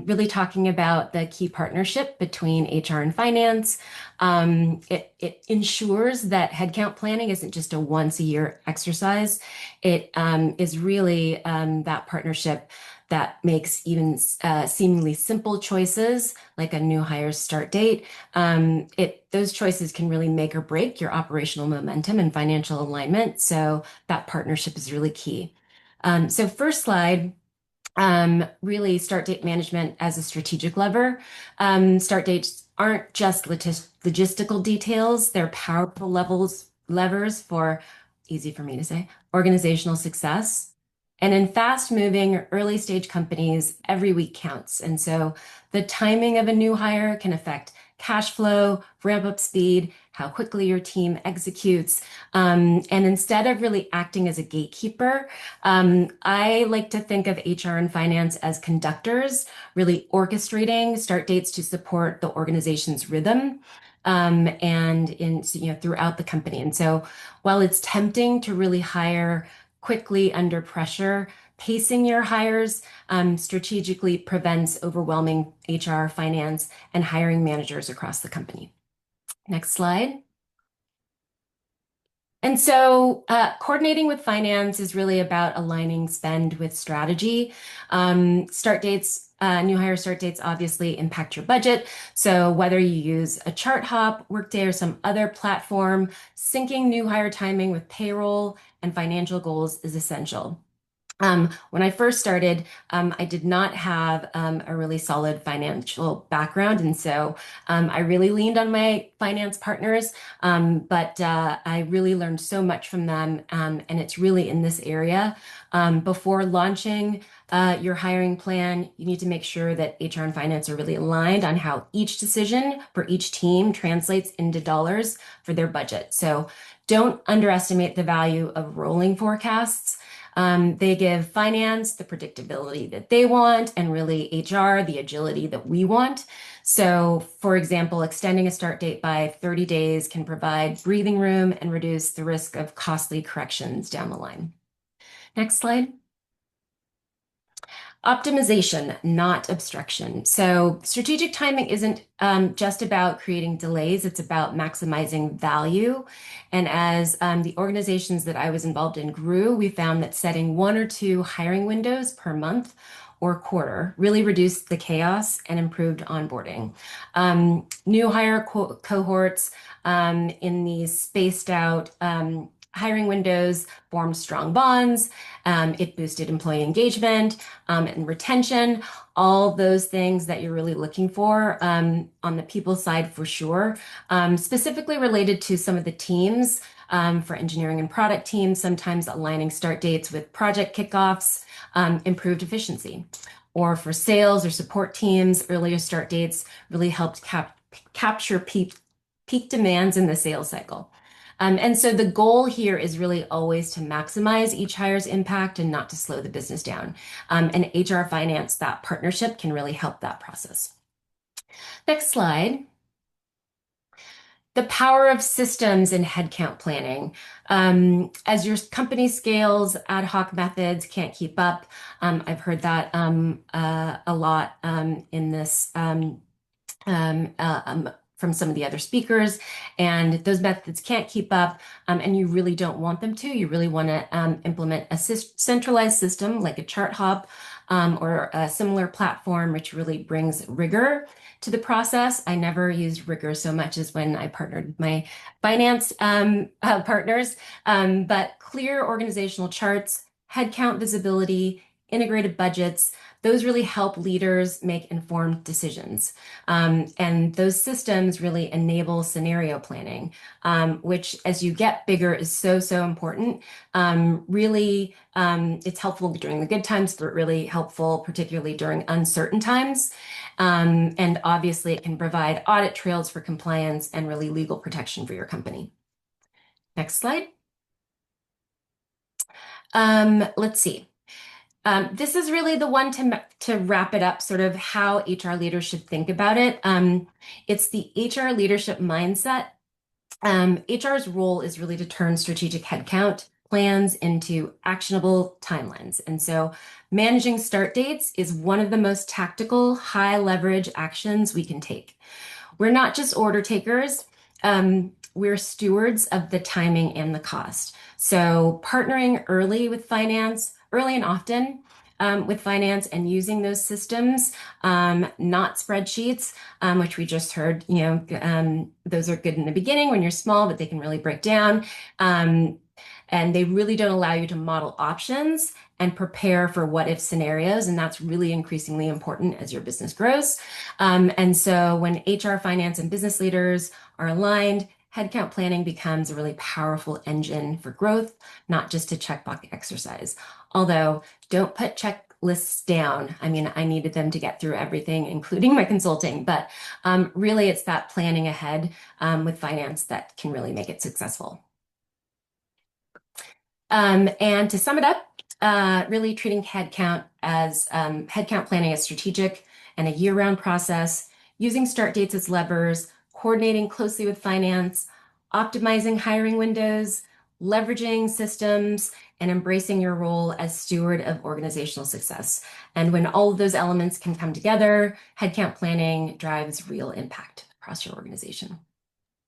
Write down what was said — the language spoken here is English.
Really talking about the key partnership between HR and finance. It ensures that headcount planning isn't just a once a year exercise. It is really that partnership that makes even seemingly simple choices like a new hire start date. Those choices can really make or break your operational momentum and financial alignment. So that partnership is really key. So first slide. Really start date management as a strategic lever. Start dates aren't just logistical details, they're powerful levers for, easy for me to say, organizational success. And in fast moving early stage companies, every week counts. And so the timing of a new hire can affect cash flow, ramp up speed, how quickly your team executes. And instead of really acting as a gatekeeper, I like to think of HR and finance as conductors, really orchestrating start dates to support the organization's rhythm. And throughout the company. And so while it's tempting to really hire quickly under pressure, pacing your hires strategically prevents overwhelming HR, finance, and hiring managers across the company. Next slide. And so coordinating with finance is really about aligning spend with strategy. Start dates, new hire start dates obviously impact your budget. So whether you use a chart hop, Workday, or some other platform, syncing new hire timing with payroll and financial goals is essential. When I first started, I did not have a really solid financial background. And so I really leaned on my finance partners, but I really learned so much from them. And it's really in this area. Before launching your hiring plan, you need to make sure that HR and finance are really aligned on how each decision for each team translates into dollars for their budget. So don't underestimate the value of rolling forecasts. They give finance the predictability that they want and really HR the agility that we want. So, for example, extending a start date by 30 days can provide breathing room and reduce the risk of costly corrections down the line. Next slide. Optimization, not obstruction. So strategic timing isn't just about creating delays, it's about maximizing value. And as the organizations that I was involved in grew, we found that setting 1 or 2 hiring windows per month or quarter really reduced the chaos and improved onboarding. New hire cohorts in these spaced out hiring windows formed strong bonds. It boosted employee engagement and retention, all those things that you're really looking for on the people side for sure. Specifically related to some of the teams for engineering and product teams, sometimes aligning start dates with project kickoffs, improved efficiency. Or for sales or support teams, earlier start dates really helped capture peak demands in the sales cycle. And so the goal here is really always to maximize each hire's impact and not to slow the business down. And HR finance, that partnership can really help that process. Next slide. The power of systems in headcount planning. As your company scales, ad hoc methods can't keep up. I've heard that a lot in this from some of the other speakers, and those methods can't keep up, and you really don't want them to. You really want to implement a centralized system like a chart hop or a similar platform, which really brings rigor to the process. I never used rigor so much as when I partnered with my finance partners, but clear organizational charts, headcount visibility, integrated budgets, those really help leaders make informed decisions. And those systems really enable scenario planning, which as you get bigger is so, so important. It's helpful during the good times, but really helpful, particularly during uncertain times. And obviously it can provide audit trails for compliance and really legal protection for your company. Next slide. Let's see. This is really the one to wrap it up, sort of how HR leaders should think about it. It's the HR leadership mindset. HR's role is really to turn strategic headcount plans into actionable timelines. And so managing start dates is one of the most tactical, high leverage actions we can take. We're not just order takers, we're stewards of the timing and the cost. So partnering early and often with finance and using those systems, not spreadsheets, which we just heard, those are good in the beginning when you're small, but they can really break down. And they really don't allow you to model options and prepare for what if scenarios. And that's really increasingly important as your business grows. And so when HR, finance, and business leaders are aligned, headcount planning becomes a really powerful engine for growth, not just a checkbox exercise. Although don't put checklists down. I mean, I needed them to get through everything, including my consulting, but really it's that planning ahead with finance that can really make it successful. And to sum it up, really treating headcount planning as strategic and a year-round process, using start dates as levers, coordinating closely with finance, optimizing hiring windows, leveraging systems, and embracing your role as steward of organizational success. And when all of those elements can come together, headcount planning drives real impact across your organization.